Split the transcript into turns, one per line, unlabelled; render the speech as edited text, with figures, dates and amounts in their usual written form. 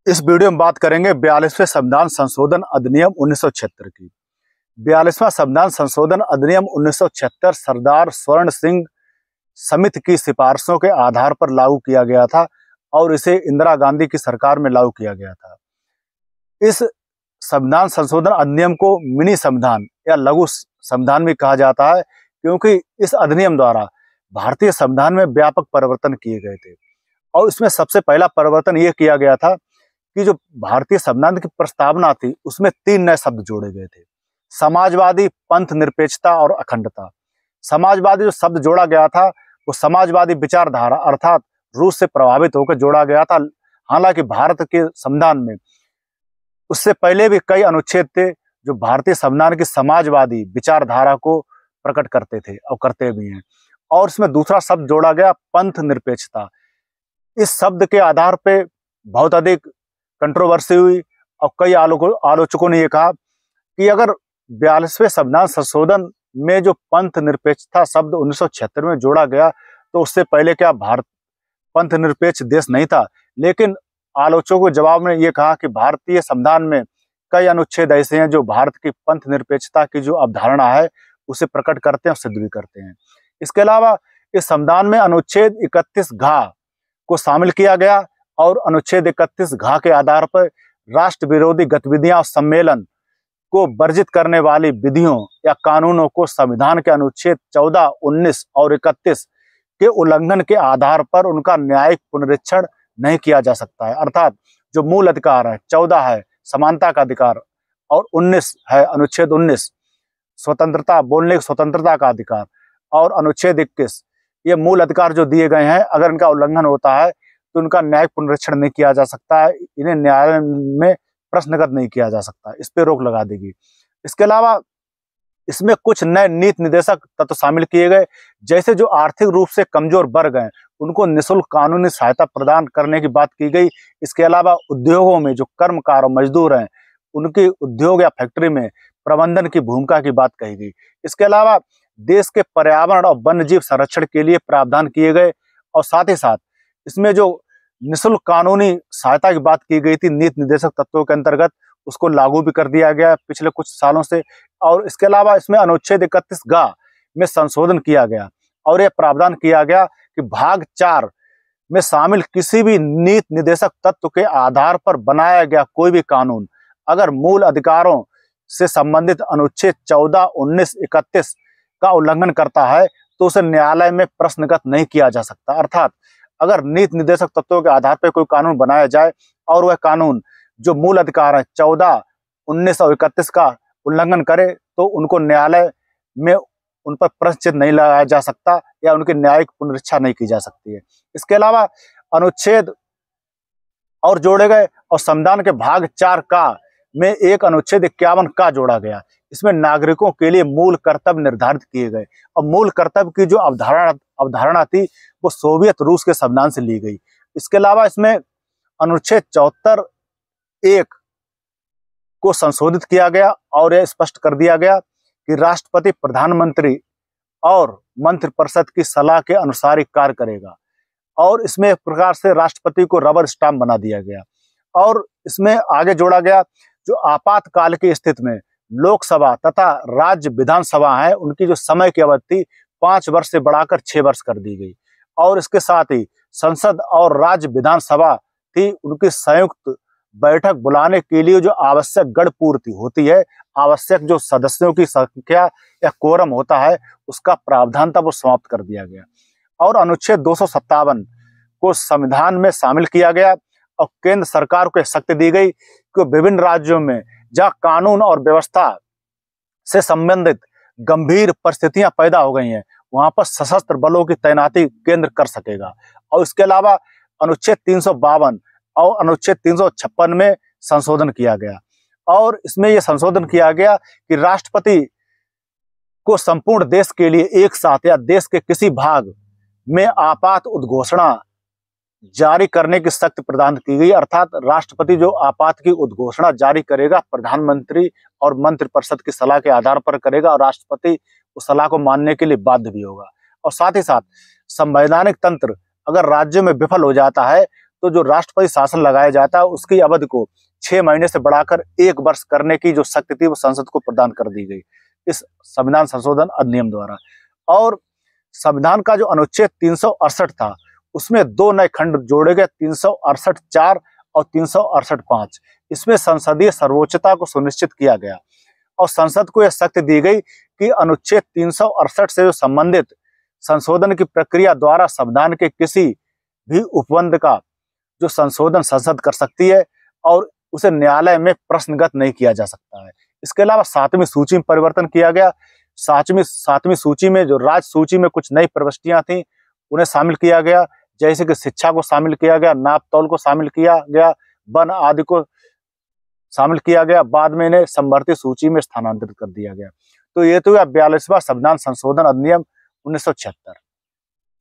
इस वीडियो में बात करेंगे 42वें संविधान संशोधन अधिनियम 1976 की। 42वां संविधान संशोधन अधिनियम 1976 सरदार स्वर्ण सिंह समिति की सिफारिशों के आधार पर लागू किया गया था और इसे इंदिरा गांधी की सरकार में लागू किया गया था। इस संविधान संशोधन अधिनियम को मिनी संविधान या लघु संविधान भी कहा जाता है, क्योंकि इस अधिनियम द्वारा भारतीय संविधान में व्यापक परिवर्तन किए गए थे। और इसमें सबसे पहला परिवर्तन यह किया गया था कि जो भारतीय संविधान की प्रस्तावना थी उसमें 3 नए शब्द जोड़े गए थे: समाजवादी, पंथ निरपेक्षता और अखंडता। समाजवादी जो शब्द जोड़ा गया था वो समाजवादी विचारधारा अर्थात रूस से प्रभावित होकर जोड़ा गया था। हालांकि भारत के संविधान में उससे पहले भी कई अनुच्छेद थे जो भारतीय संविधान की समाजवादी विचारधारा को प्रकट करते थे और करते भी हैं। और इसमें दूसरा शब्द जोड़ा गया पंथ निरपेक्षता। इस शब्द के आधार पे बहुत अधिक कंट्रोवर्सी हुई और कई आलोचकों ने यह कहा कि अगर 42वें संविधान संशोधन में जो पंथ निरपेक्षता शब्द 1976 में जोड़ा गया तो उससे पहले क्या भारत पंथ निरपेक्ष देश नहीं था। लेकिन आलोचकों के जवाब में यह कहा कि भारतीय संविधान में कई अनुच्छेद ऐसे हैं जो भारत की पंथ निरपेक्षता की जो अवधारणा है उसे प्रकट करते हैं और सिद्ध भी करते हैं। इसके अलावा इस संविधान में अनुच्छेद 31 घ को शामिल किया गया और अनुच्छेद 31 घ के आधार पर राष्ट्र विरोधी गतिविधियां और सम्मेलन को वर्जित करने वाली विधियों या कानूनों को संविधान के अनुच्छेद 14, 19 और 31 के उल्लंघन के आधार पर उनका न्यायिक पुनरीक्षण नहीं किया जा सकता है। अर्थात जो मूल अधिकार है 14 है समानता का अधिकार और 19 है अनुच्छेद 19 स्वतंत्रता, बोलने की स्वतंत्रता का अधिकार और अनुच्छेद 21 ये मूल अधिकार जो दिए गए हैं, अगर इनका उल्लंघन होता है तो उनका न्यायिक पुनरीक्षण नहीं किया जा सकता है, इन्हें न्यायालय में प्रश्नगत नहीं किया जा सकता, इस पर रोक लगा देगी। इसके अलावा इसमें कुछ नए नीति निर्देशक तत्व शामिल किए गए, जैसे जो आर्थिक रूप से कमजोर वर्ग हैं उनको निःशुल्क कानूनी सहायता प्रदान करने की बात की गई। इसके अलावा उद्योगों में जो कर्मकार और मजदूर हैं उनकी उद्योग या फैक्ट्री में प्रबंधन की भूमिका की बात कही गई। इसके अलावा देश के पर्यावरण और वन्यजीव संरक्षण के लिए प्रावधान किए गए और साथ ही साथ इसमें जो निःशुल्क कानूनी सहायता की बात की गई थी नीति निर्देशक तत्वों के अंतर्गत उसको लागू भी कर दिया गया पिछले कुछ सालों से। और इसके अलावा इसमें अनुच्छेद 31 ग में संशोधन किया गया और यह प्रावधान किया गया कि भाग 4 में शामिल किसी भी नीति निर्देशक तत्व के आधार पर बनाया गया कोई भी कानून अगर मूल अधिकारों से संबंधित अनुच्छेद 14, 19, 31 का उल्लंघन करता है तो उसे न्यायालय में प्रश्नगत नहीं किया जा सकता। अर्थात अगर नीति निर्देशक तत्वों के आधार पर कोई कानून बनाया जाए और वह कानून जो मूल अधिकार है 14, 19 और 31 का उल्लंघन करे तो उनको न्यायालय में उन पर प्रश्न चिन्ह नहीं लगाया जा सकता या उनकी न्यायिक पुनरीक्षा नहीं की जा सकती है। इसके अलावा अनुच्छेद और जोड़े गए और संविधान के भाग 4 का में एक अनुच्छेद 51 का जोड़ा गया। इसमें नागरिकों के लिए मूल कर्तव्य निर्धारित किए गए और मूल कर्तव्य की जो अवधारणा थी वो सोवियत रूस के संविधान से ली गई। इसके अलावा इसमें अनुच्छेद 74(1) को संशोधित किया गया और यह स्पष्ट कर दिया गया कि राष्ट्रपति प्रधानमंत्री और मंत्रिपरिषद की सलाह के अनुसार ही कार्य करेगा और इसमें एक प्रकार से राष्ट्रपति को रबर स्टाम्प बना दिया गया। और इसमें आगे जोड़ा गया जो आपातकाल की स्थिति में लोकसभा तथा राज्य विधानसभा है उनकी जो समय की अवधि 5 वर्ष से बढ़ाकर 6 वर्ष कर दी गई। और इसके साथ ही संसद और राज्य विधानसभा थी उनकी संयुक्त बैठक बुलाने के लिए जो आवश्यक गण पूर्ति होती है, आवश्यक जो सदस्यों की संख्या या कोरम होता है उसका प्रावधान था वो समाप्त कर दिया गया। और अनुच्छेद 257 को संविधान में शामिल किया गया और केंद्र सरकार को शक्ति दी गई कि विभिन्न राज्यों में जहां कानून और व्यवस्था से संबंधित गंभीर परिस्थितियां पैदा हो गई हैं वहां पर सशस्त्र बलों की तैनाती केंद्र कर सकेगा। और इसके अलावा अनुच्छेद 352 और अनुच्छेद 356 में संशोधन किया गया और इसमें यह संशोधन किया गया कि राष्ट्रपति को संपूर्ण देश के लिए एक साथ या देश के किसी भाग में आपात उद्घोषणा जारी करने की शक्ति प्रदान की गई। अर्थात राष्ट्रपति जो आपात की उद्घोषणा जारी करेगा प्रधानमंत्री और मंत्रिपरिषद की सलाह के आधार पर करेगा और राष्ट्रपति उस सलाह को मानने के लिए बाध्य भी होगा। और साथ ही साथ संवैधानिक तंत्र अगर राज्य में विफल हो जाता है तो जो राष्ट्रपति शासन लगाया जाता है उसकी अवधि को 6 महीने से बढ़ाकर 1 वर्ष करने की जो शक्ति थी वो संसद को प्रदान कर दी गई इस संविधान संशोधन अधिनियम द्वारा। और संविधान का जो अनुच्छेद 368 था उसमें 2 नए खंड जोड़े गए, 368(4) और 368(5). इसमें संसदीय सर्वोच्चता को सुनिश्चित किया गया और संसद को यह शक्ति दी गई कि अनुच्छेद 368 से जो संबंधित संशोधन की प्रक्रिया द्वारा संविधान के किसी भी उपबंध का जो संशोधन संसद कर सकती है और उसे न्यायालय में प्रश्नगत नहीं किया जा सकता है। इसके अलावा 7वीं सूची में परिवर्तन किया गया। 7वीं सूची में जो राज्य सूची में कुछ नई प्रविष्टियां थी उन्हें शामिल किया गया, जैसे कि शिक्षा को शामिल किया गया, नाप तौल को शामिल किया गया, वन आदि को शामिल किया गया। बाद में इन्हें समवर्ती सूची में स्थानांतरित कर दिया गया। तो ये तो 42वां संविधान संशोधन अधिनियम 1976।